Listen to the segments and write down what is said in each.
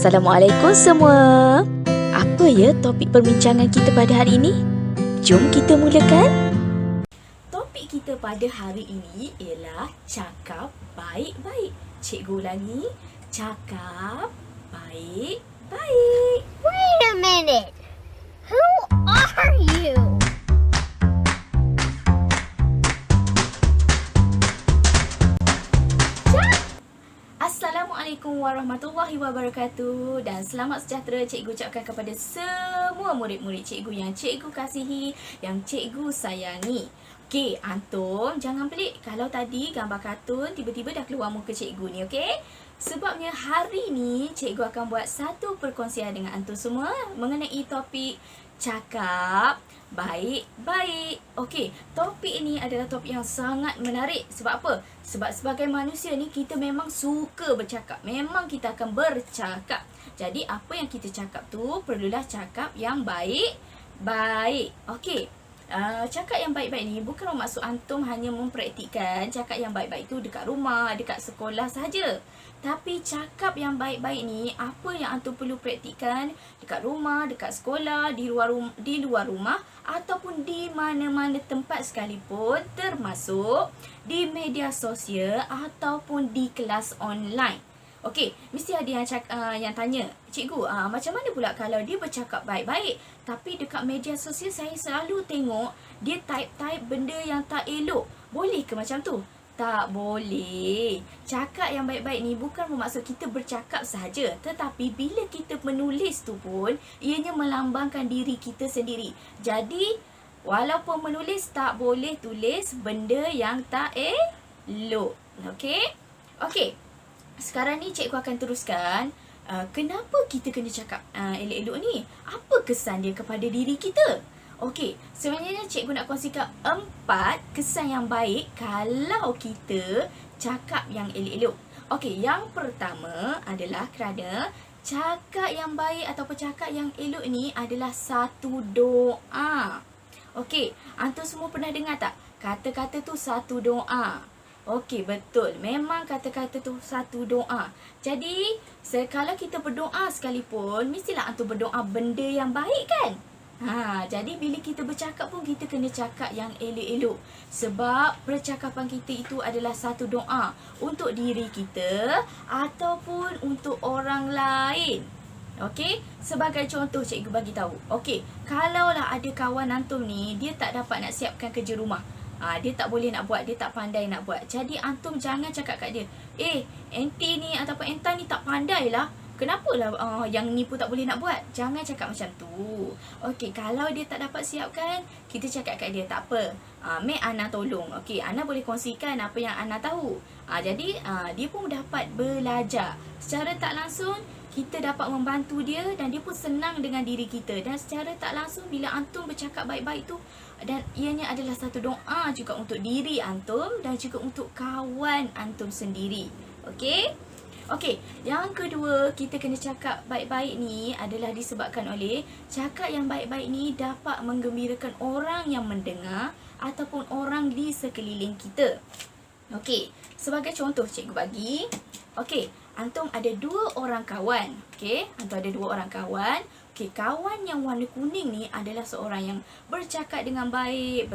Assalamualaikum semua. Apa ya topik perbincangan kita pada hari ini? Jom kita mulakan. Topik kita pada hari ini ialah cakap baik-baik. Cikgu ulangi, cakap baik-baik. Wait a minute. Who are you? Assalamualaikum warahmatullahi wabarakatuh dan selamat sejahtera cikgu ucapkan kepada semua murid-murid cikgu yang cikgu kasihi, yang cikgu sayangi. Okey, antum jangan pelik kalau tadi gambar kartun tiba-tiba dah keluar muka cikgu ni, okey? Sebabnya hari ni cikgu akan buat satu perkongsian dengan antum semua mengenai topik cakap baik-baik. Okey, topik ini adalah topik yang sangat menarik. Sebab apa? Sebab sebagai manusia ni kita memang suka bercakap. Memang kita akan bercakap. Jadi apa yang kita cakap tu perlulah cakap yang baik-baik. Okey. Cakap yang baik-baik ni bukan bermaksud antum hanya mempraktikkan cakap yang baik-baik tu dekat rumah, dekat sekolah sahaja. Tapi cakap yang baik-baik ni apa yang antum perlu praktikkan dekat rumah, dekat sekolah, di luar rumah ataupun di mana-mana tempat sekalipun, termasuk di media sosial ataupun di kelas online. Okey, mesti ada yang tanya, cikgu, macam mana pula kalau dia bercakap baik-baik tapi dekat media sosial saya selalu tengok dia type benda yang tak elok. Boleh ke macam tu? Tak boleh. Cakap yang baik-baik ni bukan bermaksud kita bercakap sahaja, tetapi bila kita menulis tu pun ianya melambangkan diri kita sendiri. Jadi walaupun menulis tak boleh tulis benda yang tak elok. Okey? Okey. Sekarang ni cikgu akan teruskan kenapa kita kena cakap elok-elok ni. Apa kesan dia kepada diri kita? Okey, sebenarnya cikgu nak kongsikan 4 kesan yang baik kalau kita cakap yang elok-elok. Okey, yang pertama adalah kerana cakap yang baik ataupun cakap yang elok ni adalah satu doa. Okey, antum semua pernah dengar tak? Kata-kata tu satu doa. Okey, betul. Memang kata-kata tu satu doa. Jadi, kalau kita berdoa sekalipun, mestilah antum berdoa benda yang baik kan? Jadi bila kita bercakap pun kita kena cakap yang elok-elok. Sebab percakapan kita itu adalah satu doa untuk diri kita ataupun untuk orang lain. Okey, sebagai contoh cikgu bagi tahu. Okey, kalaulah ada kawan antum ni dia tak dapat nak siapkan kerja rumah. Dia tak boleh nak buat, dia tak pandai nak buat. Jadi antum jangan cakap kat dia, enti ni ataupun entan ni tak pandai lah. Kenapalah yang ni pun tak boleh nak buat. Jangan cakap macam tu. Okey, kalau dia tak dapat siapkan, kita cakap kat dia, tak apa. Mek Ana tolong. Okey, Ana boleh kongsikan apa yang Ana tahu. Jadi dia pun dapat belajar. Secara tak langsung kita dapat membantu dia dan dia pun senang dengan diri kita. Dan secara tak langsung bila antum bercakap baik-baik tu, dan ianya adalah satu doa juga untuk diri antum dan juga untuk kawan antum sendiri. Okey? Okey, yang kedua kita kena cakap baik-baik ni adalah disebabkan oleh cakap yang baik-baik ni dapat menggembirakan orang yang mendengar ataupun orang di sekeliling kita. Okey, sebagai contoh cikgu bagi. Okey, antum ada 2 orang kawan. Okey, antum ada 2 orang kawan. Okey, kawan yang warna kuning ni adalah seorang yang bercakap dengan baik,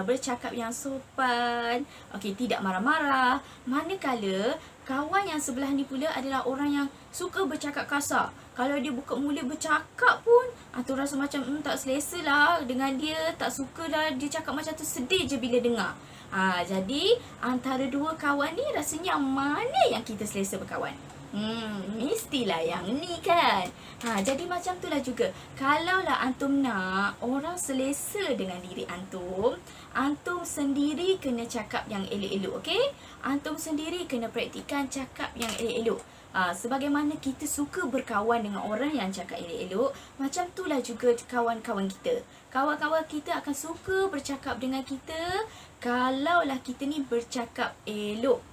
bercakap yang sopan, okey, tidak marah-marah. Manakala kawan yang sebelah ni pula adalah orang yang suka bercakap kasar. Kalau dia buka mulut bercakap pun, antum rasa macam tak selesa lah dengan dia, tak suka lah dia cakap macam tu, sedih je bila dengar. Jadi antara 2 kawan ni rasanya mana yang kita selesa berkawan? Mestilah yang ni kan. Jadi macam itulah juga. Kalaulah antum nak orang selesa dengan diri antum, antum sendiri kena cakap yang elok-elok, okey? Antum sendiri kena praktikkan cakap yang elok-elok. Sebagaimana kita suka berkawan dengan orang yang cakap elok-elok, macam itulah juga kawan-kawan kita. Kawan-kawan kita akan suka bercakap dengan kita kalaulah kita ni bercakap elok.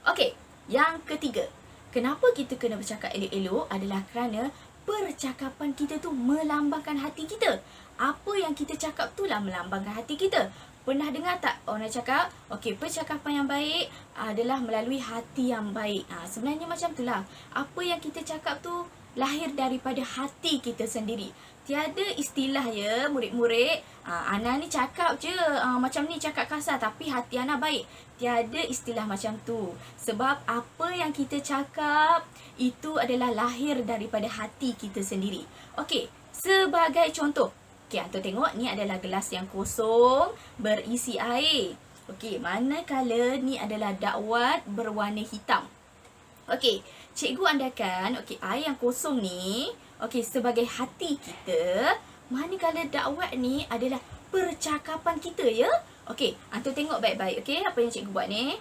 Okey, yang ketiga. Kenapa kita kena bercakap elok-elok adalah kerana percakapan kita tu melambangkan hati kita. Apa yang kita cakap tu lah melambangkan hati kita. Pernah dengar tak orang cakap, okey, percakapan yang baik adalah melalui hati yang baik. Sebenarnya macam itulah. Apa yang kita cakap tu lahir daripada hati kita sendiri. Tiada istilah ya murid-murid, Ana ni cakap je macam ni, cakap kasar, tapi hati Ana baik. Tiada istilah macam tu. Sebab apa yang kita cakap itu adalah lahir daripada hati kita sendiri. Okey, sebagai contoh. Okey, antum tengok ni adalah gelas yang kosong berisi air. Okey, manakala ni adalah dakwat berwarna hitam. Okey, cikgu andakan air yang kosong ni sebagai hati kita, manakala dakwat ni adalah percakapan kita ya. Okey, antum tengok baik-baik apa yang cikgu buat ni.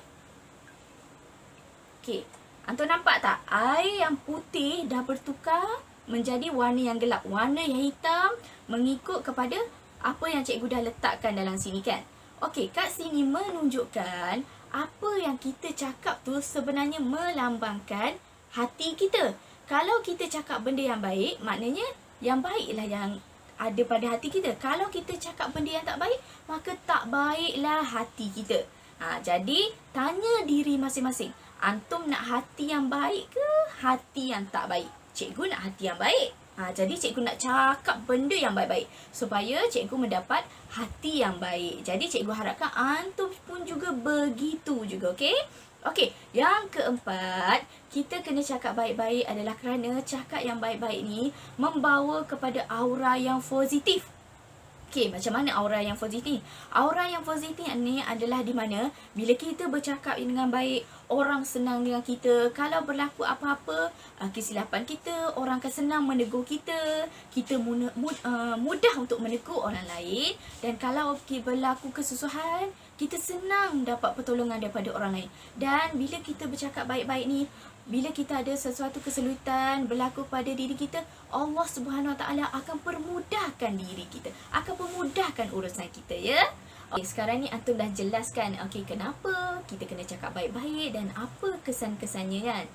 Okey, antum nampak tak air yang putih dah bertukar menjadi warna yang gelap, warna yang hitam mengikut kepada apa yang cikgu dah letakkan dalam sini kan. Okey, kat sini menunjukkan apa yang kita cakap tu sebenarnya melambangkan hati kita. Kalau kita cakap benda yang baik, maknanya yang baiklah yang ada pada hati kita. Kalau kita cakap benda yang tak baik, maka tak baiklah hati kita. Jadi, tanya diri masing-masing. Antum nak hati yang baik ke hati yang tak baik? Cikgu nak hati yang baik. Jadi cikgu nak cakap benda yang baik-baik supaya cikgu mendapat hati yang baik. Jadi cikgu harapkan antum pun juga begitu juga, okey? Okey, yang keempat, kita kena cakap baik-baik adalah kerana cakap yang baik-baik ni membawa kepada aura yang positif. Okey, macam mana aura yang positif? Aura yang positif ni adalah di mana bila kita bercakap dengan baik, orang senang dengan kita. Kalau berlaku apa-apa kesilapan kita, orang akan senang menegur kita. Kita mudah untuk menegur orang lain. Dan kalau berlaku kesusahan, kita senang dapat pertolongan daripada orang lain. Dan bila kita bercakap baik-baik ni, bila kita ada sesuatu kesulitan berlaku pada diri kita, Allah Subhanahu Wa Taala akan permudahkan diri kita, akan permudahkan urusan kita ya. Okey, sekarang ni antum dah jelaskan kenapa kita kena cakap baik-baik dan apa kesan-kesannya kan.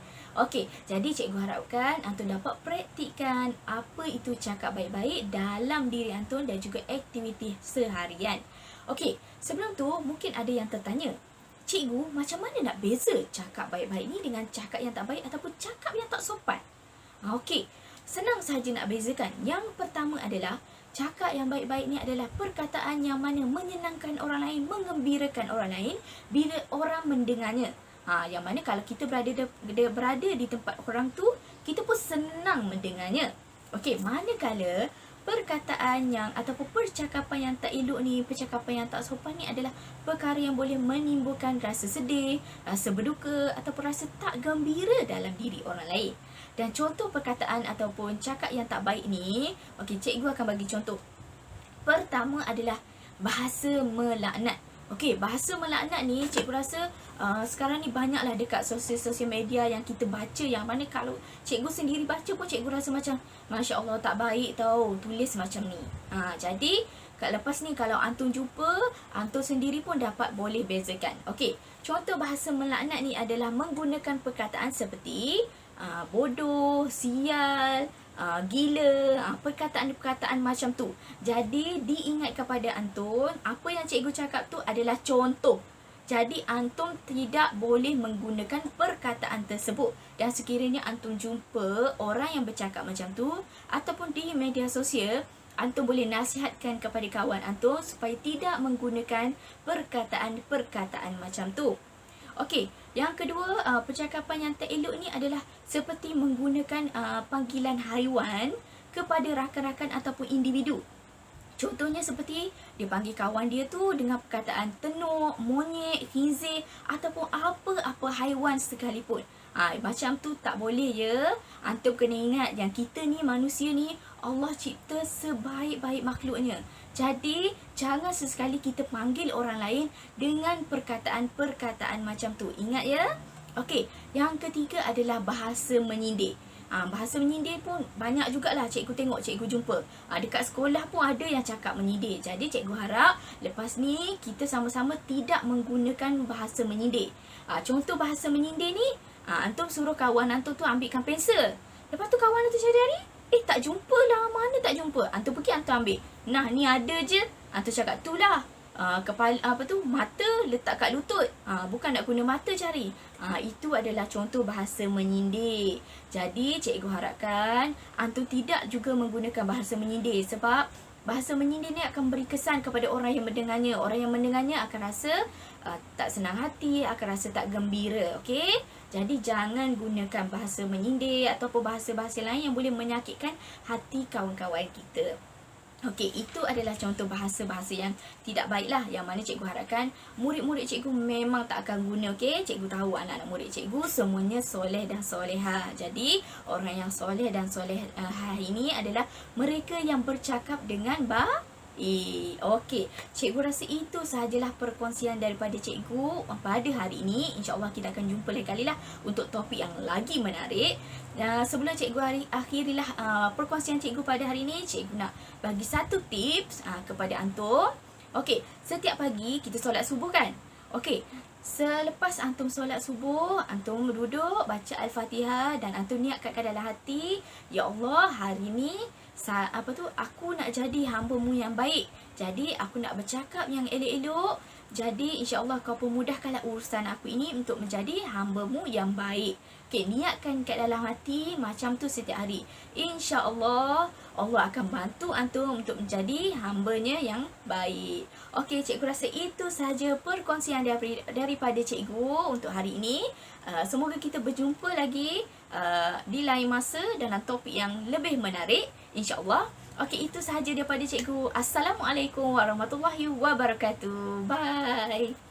Okey, jadi cikgu harapkan antum dapat praktikkan apa itu cakap baik-baik dalam diri antum dan juga aktiviti seharian. Okey, sebelum tu mungkin ada yang tertanya, cikgu, macam mana nak beza cakap baik-baik ni dengan cakap yang tak baik ataupun cakap yang tak sopan? Okey, senang sahaja nak bezakan. Yang pertama adalah cakap yang baik-baik ni adalah perkataan yang mana menyenangkan orang lain, menggembirakan orang lain bila orang mendengarnya. Yang mana kalau kita berada di tempat orang tu, kita pun senang mendengarnya. Okey, manakala perkataan yang ataupun percakapan yang tak elok ni, percakapan yang tak sopan ni adalah perkara yang boleh menimbulkan rasa sedih, rasa berduka ataupun rasa tak gembira dalam diri orang lain. Dan contoh perkataan ataupun cakap yang tak baik ni, cikgu akan bagi contoh. Pertama adalah bahasa melaknat. Bahasa melaknat ni cikgu rasa sekarang ni banyaklah dekat sosial media yang kita baca, yang mana kalau cikgu sendiri baca pun cikgu rasa macam Masya Allah tak baik tau tulis macam ni. Jadi lepas ni kalau antum jumpa, antum sendiri pun dapat boleh bezakan. Contoh bahasa melaknat ni adalah menggunakan perkataan seperti bodoh, sial, gila, perkataan-perkataan macam tu. Jadi diingat kepada antum, apa yang cikgu cakap tu adalah contoh. Jadi antum tidak boleh menggunakan perkataan tersebut. Dan sekiranya antum jumpa orang yang bercakap macam tu ataupun di media sosial, antum boleh nasihatkan kepada kawan antum supaya tidak menggunakan perkataan-perkataan macam tu. Yang kedua, percakapan yang tak elok ni adalah seperti menggunakan panggilan haiwan kepada rakan-rakan ataupun individu. Contohnya seperti dia panggil kawan dia tu dengan perkataan tenuk, monyet, khinzir ataupun apa-apa haiwan sekalipun. Macam tu tak boleh ya. Antum kena ingat yang kita ni manusia ni Allah cipta sebaik-baik makhluknya. Jadi jangan sesekali kita panggil orang lain dengan perkataan-perkataan macam tu. Ingat ya. Yang ketiga adalah bahasa menyindir. Bahasa menyindir pun banyak jugalah cikgu tengok, cikgu jumpa. Dekat sekolah pun ada yang cakap menyindir. Jadi cikgu harap lepas ni kita sama-sama tidak menggunakan bahasa menyindir. Contoh bahasa menyindir ni, antum suruh kawan antum tu ambilkan pensel. Lepas tu kawan antum cari-cari, tak jumpa lah, mana tak jumpa. Antum pergi antum ambil. Nah, ni ada je. Antum cakap tu lah. kepala mata letak kat lutut. Bukan nak guna mata cari. Itu adalah contoh bahasa menyindir. Jadi cikgu harapkan antum tidak juga menggunakan bahasa menyindir, sebab bahasa menyindir ni akan beri kesan kepada orang yang mendengarnya. Orang yang mendengarnya akan rasa tak senang hati, akan rasa tak gembira. Okey? Jadi jangan gunakan bahasa menyindir ataupun bahasa-bahasa lain yang boleh menyakitkan hati kawan-kawan kita. Okey, itu adalah contoh bahasa-bahasa yang tidak baiklah, yang mana cikgu harapkan murid-murid cikgu memang tak akan guna. Okey, cikgu tahu anak-anak murid cikgu semuanya soleh dan soleha. Jadi orang yang soleh dan soleha ini adalah mereka yang bercakap dengan baik. Okey, cikgu rasa itu sahajalah perkongsian daripada cikgu pada hari ini. InsyaAllah kita akan jumpa lain kali lah untuk topik yang lagi menarik. Sebelum cikgu akhirilah perkongsian cikgu pada hari ini, cikgu nak bagi satu tips kepada antum. Okey, setiap pagi kita solat subuh kan? Okey, selepas antum solat subuh, antum duduk baca Al-Fatihah dan antum niatkan dalam hati, ya Allah, hari ni aku nak jadi hamba-Mu yang baik. Jadi aku nak bercakap yang elok-elok. Jadi insya-Allah kau pemudahkanlah urusan aku ini untuk menjadi hamba-Mu yang baik. Okey, niatkan kat dalam hati macam tu setiap hari. Insya-Allah Allah akan bantu antum untuk menjadi hamba-Nya yang baik. Okey, cikgu rasa itu sahaja perkongsian daripada cikgu untuk hari ini. Semoga kita berjumpa lagi di lain masa dalam topik yang lebih menarik, insya-Allah. Okey, itu sahaja daripada cikgu. Assalamualaikum warahmatullahi wabarakatuh. Bye.